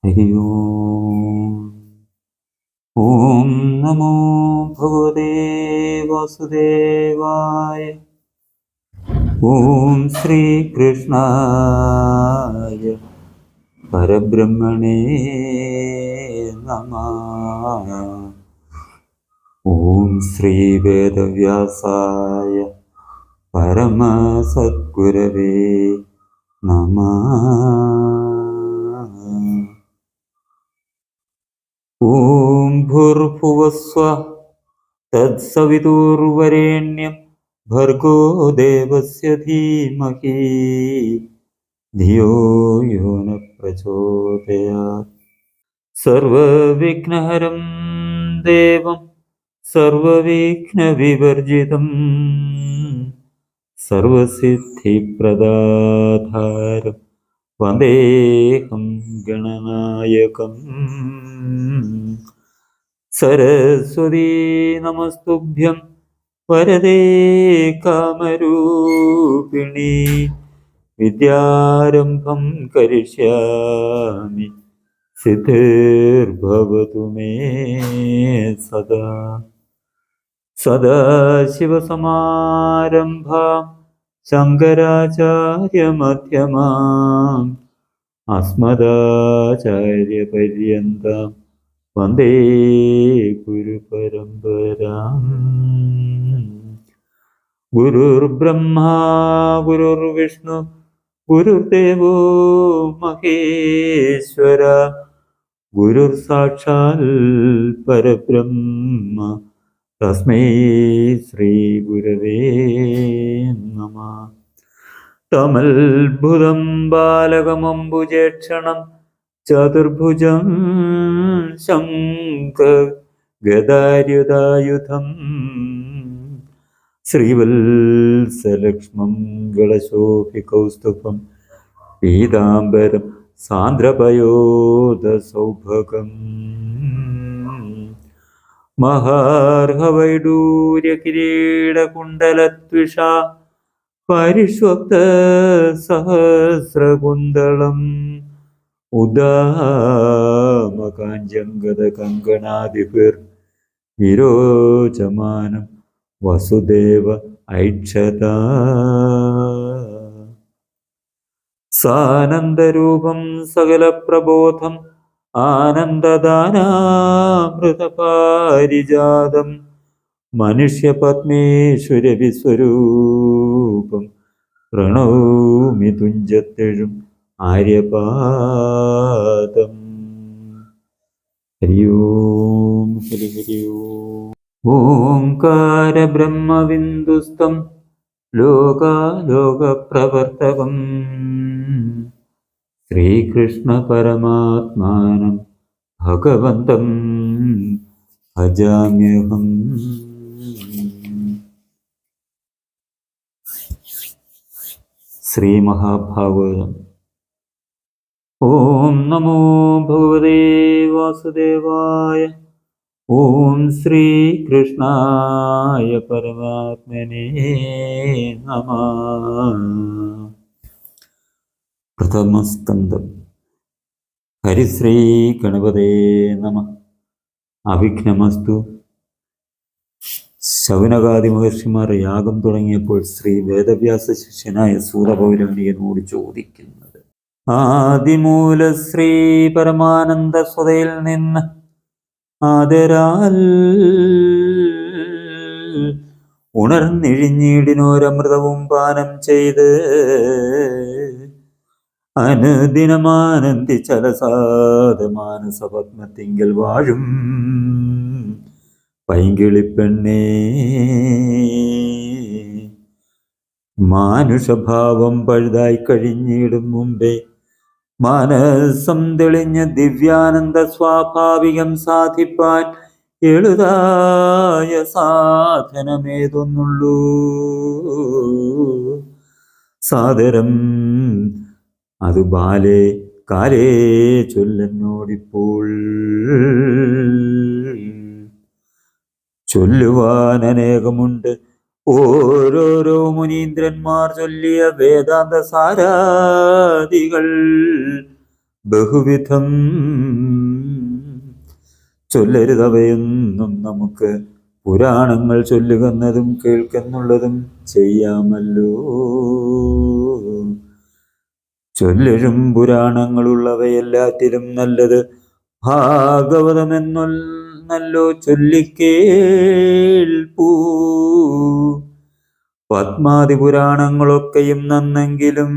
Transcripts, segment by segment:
ഹരി ഓം. ഓം നമോ ഭഗവതേ വാസുദേവായ. ഓം ശ്രീകൃഷ്ണായ പരബ്രഹ്മണേ നമഃ. ഓം ശ്രീ വേദവ്യാസായ പരമസദ്ഗുരവേ നമഃ. ഓം ഭൂർഭുവസ്വഃ തത്സവിതുർവരേണ്യം ഭർഗോ ദേവസ്യ ധീമഹി ധിയോ യോ ന പ്രചോദയാത്. സർവവിഘ്നഹരം ദേവം സർവവിഘ്നവിവർജിതം സർവസിദ്ധിപ്രദാധാരം വന്ദേഹം ഗണനായകം. സരസ്വതീ നമസ്തുഭ്യം വരദേ കാമരൂപിണി. വിദ്യാരംഭം കരിഷ്യാമി സിദ്ധിർഭവതു മേ സദാ. സദാശിവസമാരംഭാം ശങ്കരാചാര്യമധ്യമാം അസ്മദാചാര്യപര്യന്താം വന്ദേ ഗുരുപരമ്പരാം. ഗുരുർബ്രഹ്മാ ഗുരുർവിഷ്ണു ഗുരുദേവോ മഹേശ്വര. ഗുരുർ സാക്ഷാൽ പരബ്രഹ്മ തസ്മൈ ശ്രീ ഗുരവേ നമഃ. തമൽഭുതം ബാലകമംബുജേക്ഷണം ചതുർഭുജം ശംഖഗദായുധം ശ്രീവത്സലക്ഷ്മം ഗളശോഭികൗസ്തുഭം പീതാംബരം സാന്ദ്രപയോധസൗഭഗം. മഹാർഹവൈഡൂര്യകിരീടകുണ്ടലത്വിഷാ പരിഷ്വക്തസഹസ്രകുന്തളം ഉദാമകാഞ്ജംഗദകങ്കണാദിഭിർ വിരോചമാനം വസുദേവ ഐക്ഷതാ. സാനന്ദരൂപം സകലപ്രബോധം ആനന്ദദാനാമൃതപാരിജാതം മനുഷ്യപത്മേശ്വരവിസ്വരൂപം പ്രണൗമി തുഞ്ചത്തെഴും ആര്യപാദം. ഹരി ഓം ഹരി ഹരി ഓം. ഓംകാരബ്രഹ്മവിന്ദുസ്തം ലോകാലോകപ്രവർത്തകം ശ്രീകൃഷ്ണപരമാത്മാനം ഭഗവന്തം ഭജാമ്യഹം. ശ്രീമഹാഭാഗവതം. ഓം നമോ ഭഗവതേ വാസുദേവായ. ഓം ശ്രീകൃഷ്ണായ പരമാത്മനേ നമഃ. പ്രഥമസ്കന്ധം. ഹരിശ്രീ ഗണപതേ നമഃ. അവിഘ്നമസ്തു. ശൗനകാദി മഹർഷിമാർ യാഗം തുടങ്ങിയപ്പോൾ ശ്രീ വേദവ്യാസ ശിഷ്യനായ സൂതപൗരാണികനോട് ചോദിക്കുന്നത്: ആദിമൂല ശ്രീ പരമാനന്ദ സ്വതയിൽ നിന്ന് ആദരാൽ ഉണർന്നിഴിഞ്ഞീടിനോരമൃതവും പാനം ചെയ്ത് അനുദിനമാനന്ദിച്ചലസാദ മാനസപത്മത്തിങ്കൽ വാഴും പൈങ്കിളിപ്പെണ്ണേ, മാനുഷഭാവം പഴുതായി കഴിഞ്ഞിടും മുമ്പേ മനസ്സം തെളിഞ്ഞ ദിവ്യാനന്ദ സ്വാഭാവികം സാധിപ്പാൻ എളുതായ സാധനമേതൊന്നുള്ളൂ. സാദരം അത് ബാലേ കാലേ ചൊല്ലെന്നോടിപ്പോൾ. ചൊല്ലുവാൻ അനേകമുണ്ട് ഓരോരോ മുനീന്ദ്രന്മാർ ചൊല്ലിയ വേദാന്ത സാരാദികൾ ബഹുവിധം ചൊല്ലരുതവയെന്നും നമുക്ക് പുരാണങ്ങൾ ചൊല്ലുകന്നതും കേൾക്കെന്നുള്ളതും ചെയ്യാമല്ലോ. ചൊല്ലഴും പുരാണങ്ങളുള്ളവയെല്ലാറ്റിലും നല്ലത് ഭാഗവതമെന്നല്ലോ ചൊല്ലിക്കേൾപ്പൂ. പത്മാദി പുരാണങ്ങളൊക്കെയും നന്നെങ്കിലും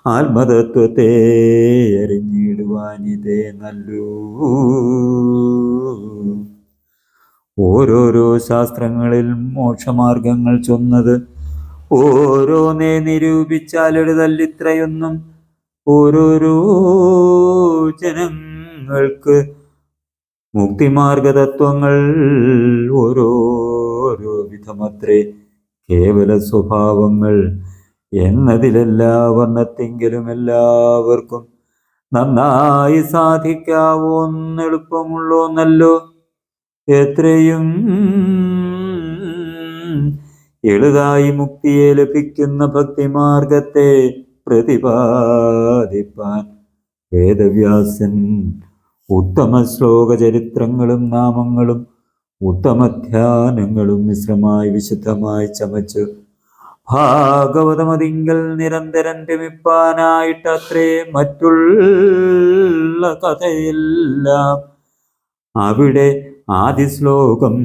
ആത്മതത്വത്തെ അറിഞ്ഞിടുവാനിതേ നല്ലൂ. ഓരോരോ ശാസ്ത്രങ്ങളിൽ മോക്ഷമാർഗങ്ങൾ ചൊന്നത് ഓരോന്നേ നിരൂപിച്ചാലെഴുതല്ലിത്രയൊന്നും ഓരോരോ ജനങ്ങൾക്ക് മുക്തിമാർഗതത്വങ്ങൾ ഓരോരോ വിധമത്രേ. കേവല സ്വഭാവങ്ങൾ എന്നതിലെല്ലാ വർണ്ണത്തെങ്കിലും എല്ലാവർക്കും നന്നായി സാധിക്കാവോന്നെളുപ്പമുള്ളോന്നല്ലോ. എത്രയും എളുതായി മുക്തിയെ ലഭിക്കുന്ന ഭക്തിമാർഗത്തെ പ്രതിപാദിപ്പാൻ വേദവ്യാസൻ ഉത്തമ ശ്ലോക ചരിത്രങ്ങളും നാമങ്ങളും ഉത്തമധ്യാനങ്ങളും മിശ്രമായി വിശുദ്ധമായി ചമച്ചു ഭാഗവതമതിങ്കൽ നിരന്തരം രമിപ്പാനായിട്ടത്രേ മറ്റുള്ള കഥയെല്ലാം അവിടെ ആദ്യ ശ്ലോകം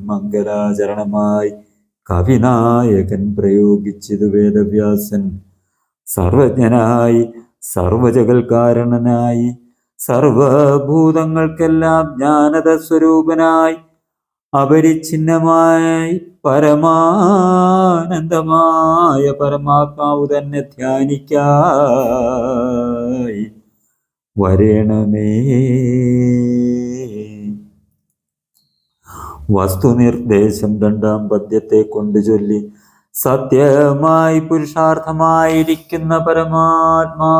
മംഗലാചരണമായി കവിനായകൻ പ്രയോഗിച്ചത്. വേദവ്യാസൻ സർവജ്ഞനായി സർവജഗൽകാരണനായി സർവഭൂതങ്ങൾക്കെല്ലാം ജ്ഞാനത സ്വരൂപനായി അപരിച്ഛിന്നമായി പരമാനന്ദമായ പരമാത്മാവ് തന്നെ ധ്യാനിക്കായി വരേണമേ. വസ്തുനിർദ്ദേശം രണ്ടാം പദ്യത്തെ കൊണ്ട് ചൊല്ലി സത്യമായി പുരുഷാർത്ഥമായിരിക്കുന്ന പരമാത്മാ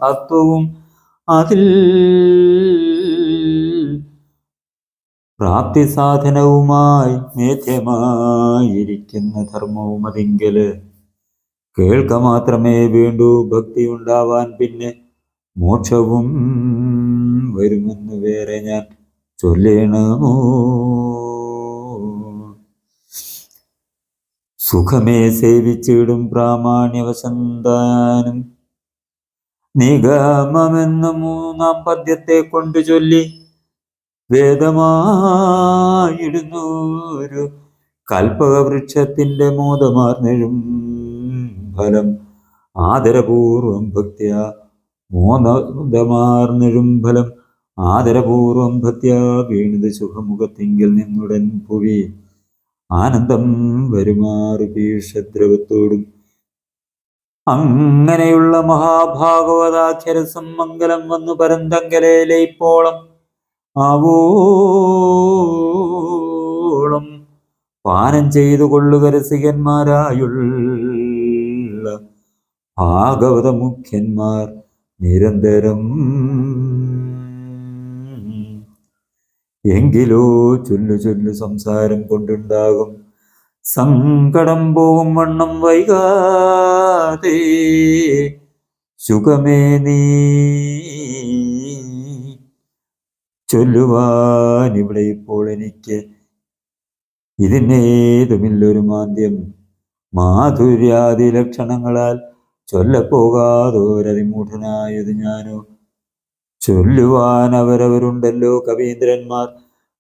തത്വവും അതിൽ പ്രാപ്തി സാധനവുമായി മേധ്യമായിരിക്കുന്ന ധർമ്മവും അതിങ്കല് കേൾക്ക മാത്രമേ വേണ്ടൂ. ഭക്തി ഉണ്ടാവാൻ പിന്നെ മോക്ഷവും വരുമെന്ന് വേറെ ഞാൻ ചൊല്ലേണമോ? സുഖമേ സേവിച്ചിടും പ്രാമാണ്യവസന്താനും നിഗമമെന്ന മൂന്നാം പദ്യത്തെ കൊണ്ട് ചൊല്ലി വേദമായിടുന്നു ഒരു കൽപ്പകവൃക്ഷത്തിന്റെ മോദമാർന്നെഴും ഫലം ആദരപൂർവം ഭക്തിയ മോദമാർന്നെഴും ഫലം ആദരപൂർവം ഭക്തിയ വീണത് സുഖമുഖത്തിങ്കിൽ നിന്നുടൻ ഭുവി ആനന്ദം വരുമാറു പീഷദ്രവത്തോടും. അങ്ങനെയുള്ള മഹാഭാഗവതാഖ്യരസം മംഗലം വന്നു പരന്തങ്കലെ ലയിപ്പോളം ആവോളം പാനം ചെയ്തു കൊള്ളുക രസികന്മാരായുള്ള ഭാഗവത മുഖ്യന്മാർ നിരന്തരം. എങ്കിലോ ചൊല്ലു ചൊല്ലു സംസാരം കൊണ്ടുണ്ടാകും സങ്കടം പോകും വണ്ണം വൈകാതെ സുഖമേ നീ ചൊല്ലുവാൻ ഇവിടെ ഇപ്പോൾ എനിക്ക് ഇതിനേതുമില്ലൊരു മാന്ദ്യം. മാധുര്യാദി ലക്ഷണങ്ങളാൽ ചൊല്ലപ്പോകാതോരതിമൂഢനായത് ഞാനോ. ചൊല്ലുവാൻ അവരവരുണ്ടല്ലോ കവീന്ദ്രന്മാർ.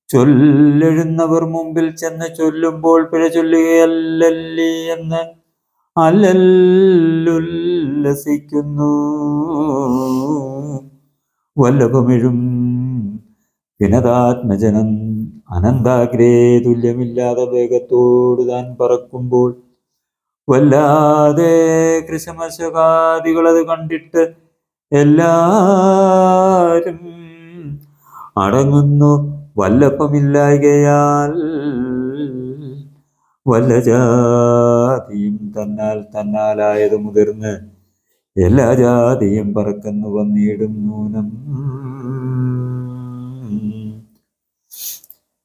ചൊല്ലെഴുന്നവർ മുമ്പിൽ ചെന്ന് ചൊല്ലുമ്പോൾ പിഴ ചൊല്ലുകയല്ലല്ലി എന്ന് അല്ലല്ലുല്ലസിക്കുന്നു. വല്ലഭമെഴും വിനതാത്മജനം അനന്താഗ്രേ തുല്യമില്ലാതെ വേഗത്തോട് താൻ പറക്കുമ്പോൾ വല്ലാതെ കൃശമശകാദികളത് കണ്ടിട്ട് എല്ലാരും അടങ്ങുന്നു. വല്ലഭമില്ലായ്കയാൽ വല്ല ജാതിയും തന്നാലായത് മുതിർന്ന് എല്ലാ ജാതിയും പറക്കുന്നു വന്നിടും നൂനം.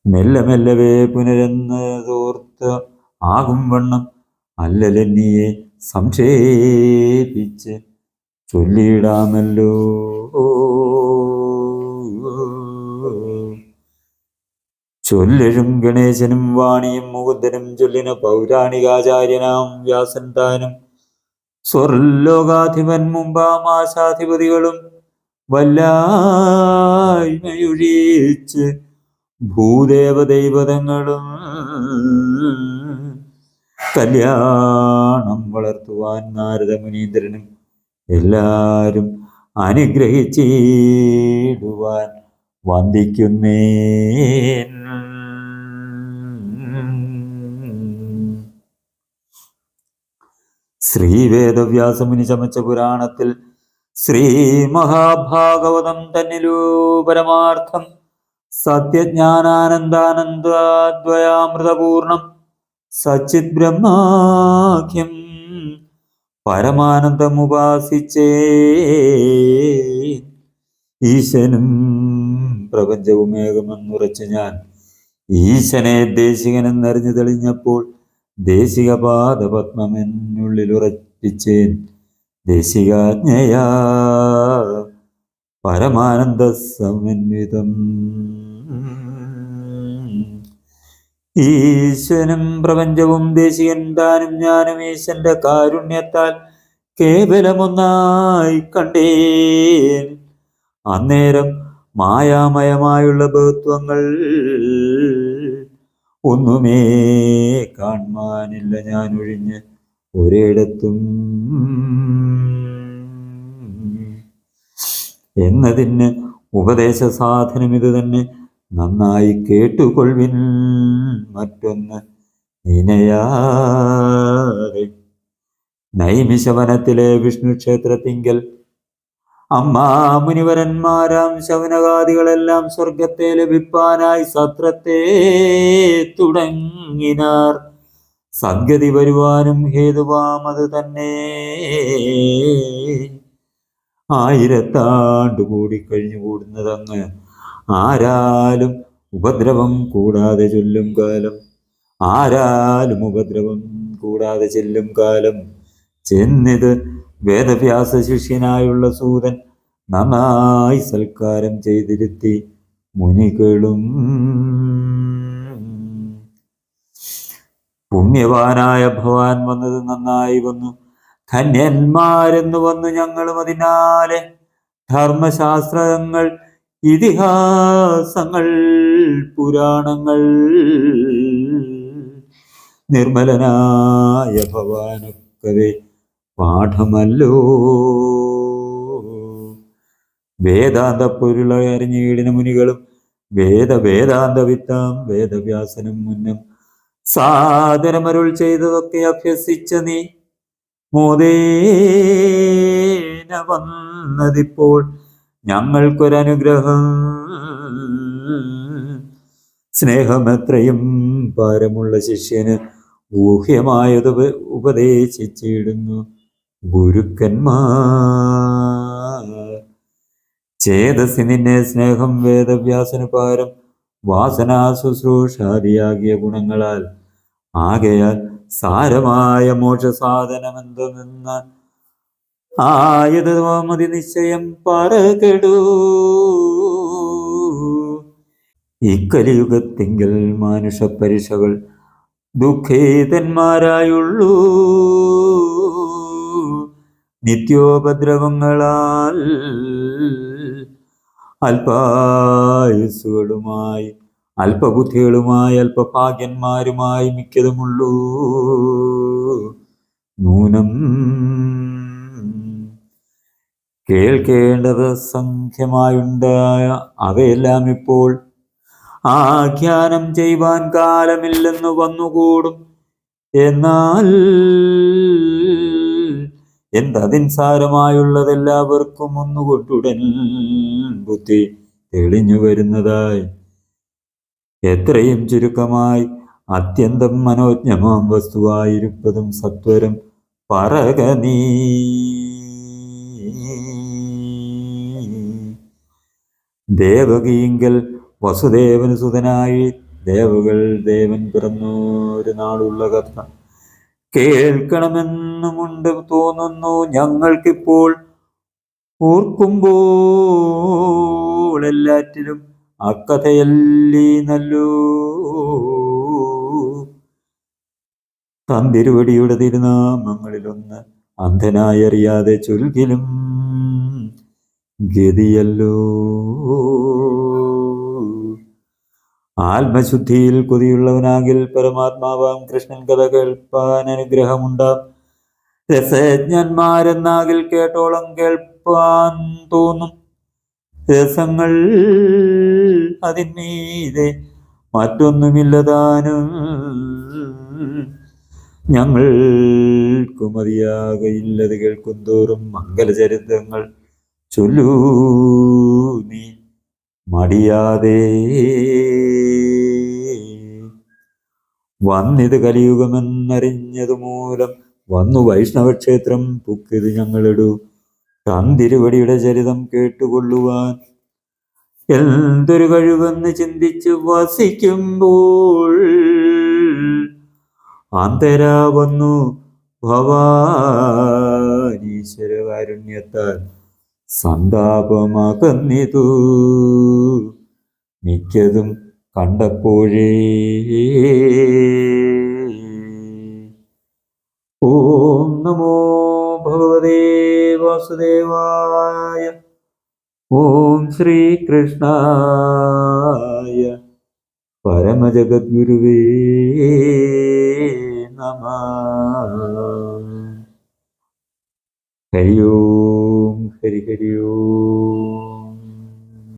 മെല്ലെ മെല്ലവേ പുനരെന്ന് തോർത്ത് ആകും വണ്ണം അല്ലലെന്നിയെ സംക്ഷേപിച്ച് ചൊല്ലിയിടാമല്ലോ. ചൊല്ലഴും ഗണേശനും വാണിയും മുകുന്ദനും ചൊല്ലിന പൗരാണികാചാര്യനാം വ്യാസൻ താനും സ്വർലോകാധിപൻ മുമ്പാമാശാധിപതികളും വല്ലായ്മയൊഴിച്ച് ഭൂദേവദൈവതങ്ങളും കല്യാണം വളർത്തുവാൻ നാരദ മുനീന്ദ്രനും എല്ലാരും അനുഗ്രഹിച്ചിടുവാൻ വന്ദിക്കുന്നേ. ശ്രീവേദവ്യാസമുനി ചമച്ച പുരാണത്തിൽ ശ്രീ മഹാഭാഗവതം തന്നിലൂ പരമാർത്ഥം സത്യജ്ഞാനാനന്ദാനന്ദാദ്വയാമൃതപൂർണം സച്ചിത് ബ്രഹ്മാഖ്യം പരമാനന്ദമുപാസിച്ചേ. ഈശനും പ്രപഞ്ചവുമേകമെന്നുറച്ച് ഞാൻ ഈശനെ ദേശികനെന്നറിഞ്ഞു തെളിഞ്ഞപ്പോൾ ദേശികപാദപത്മമെന്നുള്ളിലുറപ്പിച്ചേൻ. ദേശികാജ്ഞയാ പരമാനന്ദ സമന്വിതം. ഈശ്വനും പ്രപഞ്ചവും ദേശികൻ താനും ഞാനും ഈശ്വന്റെ കാരുണ്യത്താൽ കേവലമൊന്നായി കണ്ടേൻ. അന്നേരം മായാമയമായുള്ള ബഹുത്വങ്ങൾ ഒന്നുമേ കാണുവാനില്ല ഞാൻ ഒഴിഞ്ഞ് ഒരിടത്തും എന്നതിന് ഉപദേശ സാധനം ഇത് തന്നെ. നന്നായി കേട്ടുകൊള്ളുവിൻ മറ്റൊന്ന് ഇനയാതെ. നൈമിഷവനത്തിലെ വിഷ്ണു ക്ഷേത്രത്തിങ്കൽ അമ്മാ മുനിവരന്മാരാം ശൗനകാദികളെല്ലാം സ്വർഗത്തെ ലഭിപ്പാനായി സത്രത്തെ തുടങ്ങിനാർ. സദ്ഗതി വരുവാനും ഹേതുവാമത് തന്നെ. 1000 ആണ്ട് കൂടി കഴിഞ്ഞുകൂടുന്നതങ്ങ് ആരാലും ഉപദ്രവം കൂടാതെ ചൊല്ലും കാലം. ആരാലും ഉപദ്രവം കൂടാതെ ചെല്ലും കാലം ചെന്നിത് വേദവ്യാസ ശിഷ്യനായുള്ള സൂതൻ നന്നായി സൽക്കാരം ചെയ്തിരുത്തി മുനികളും. പുണ്യവാനായ ഭവാൻ വന്നത് നന്നായി വന്നു. ധന്യന്മാരെന്നു വന്നു ഞങ്ങളും. അതിനാലെ ധർമ്മശാസ്ത്രങ്ങൾ ഇതിഹാസങ്ങൾ പുരാണങ്ങൾ നിർമ്മലനായ ഭവാനൊക്കവേ പാഠമല്ലോ. വേദാന്ത പൊരുളെ അറിഞ്ഞിടിന മുനികളും വേദാന്ത വിത്താം വേദവ്യാസനും മുന്നം സാദരമരുൾ ചെയ്തതൊക്കെ അഭ്യസിച്ച നീ മോദേന വന്നതിപ്പോൾ ഞങ്ങൾക്കൊരനുഗ്രഹം. സ്നേഹമെത്രയും ഭാരമുള്ള ശിഷ്യന് ഊഹ്യമായത് ഉപദേശിച്ചിടുന്നു ഗുരുക്കന്മാർ. ചേതസി നിന്നെ സ്നേഹം വേദവ്യാസന് പാരം വാസനാ ശുശ്രൂഷാദിയാകിയ ഗുണങ്ങളാൽ ആകയാൽ സാരമായ മോക്ഷസാധനമെന്തെന്ന് ആയത് മതി നിശ്ചയം പറകെടൂ. ഇക്കലിയുഗത്തിങ്കൽ മാനുഷപരിഷകൾ ദുഃഖേതന്മാരായുള്ളൂ. നിത്യോപദ്രവങ്ങളാൽ അല്പായുസ്സുകളുമായി അല്പബുദ്ധികളുമായി അല്പഭാഗ്യന്മാരുമായി മിക്കതുമുള്ളൂ. നൂനം കേൾക്കേണ്ടത് സംഖ്യമായുണ്ടായ അവയെല്ലാം ഇപ്പോൾ ആഖ്യാനം ചെയ്യുവാൻ കാലമില്ലെന്ന് വന്നുകൂടും. എന്നാൽ എന്തതിൻസാരമായുള്ളതെല്ലാവർക്കും ഒന്നുകൊണ്ടുടൻ ബുദ്ധി തെളിഞ്ഞു വരുന്നതായി എത്രയും ചുരുക്കമായി അത്യന്തം മനോജ്ഞമാം വസ്തുവായിരിപ്പതും സത്വരം പറക നീ. ദേവകീങ്കൽ വസുദേവന് സുതനായി ദേവകൾ ദേവൻ പിറന്നൊരു നാളുള്ള കഥ കേൾക്കണമെന്നുമുണ്ട് തോന്നുന്നു ഞങ്ങൾക്കിപ്പോൾ. ഓർക്കുമ്പോൾ എല്ലാറ്റിലും അക്കഥയല്ലീ നല്ലോ. തന്തിരുവടിയുടെ തിരുനാമങ്ങളിലൊന്ന് അന്ധനായി അറിയാതെ ചൊൽകിലും ഗതിയല്ലോ. ആത്മശുദ്ധിയിൽ കൊതിയുള്ളവനാകിൽ പരമാത്മാവാം കൃഷ്ണൻ കഥ കേൾപ്പാൻ അനുഗ്രഹമുണ്ടാം. രസജ്ഞന്മാരെന്നാകിൽ കേട്ടോളം കേൾപ്പാൻ തോന്നും. രസങ്ങൾ അതിന്മീതെ മറ്റൊന്നുമില്ലതാനും. ഞങ്ങൾക്കു മതിയാകയില്ലത് കേൾക്കും തോറും മംഗലചരിത്രങ്ങൾ ചൊല്ലൂ നീ മടിയാതെ. വന്നിത് കലിയുഗമെന്നറിഞ്ഞതു മൂലം വന്നു വൈഷ്ണവക്ഷേത്രം പുക്കിത് ഞങ്ങളിടൂ. തന്തിരുവടിയുടെ ചരിതം കേട്ടുകൊള്ളുവാൻ എന്തൊരു കഴിവെന്ന് ചിന്തിച്ച് വസിക്കുമ്പോൾ അന്തരാ വന്നു ഭവാനീശ്വരകാരുണ്യത്താൽ സന്താപമകന്നിതു മിക്കതും കണ്ടപ്പോഴേ. ഓം നമോ ഭഗവതേ വാസുദേവായ. ഓം ശ്രീകൃഷ്ണായ പരമജഗദ്ഗുരുവേ നമഃ. ഹരി ഓം ഹരി ഹരി ഓം.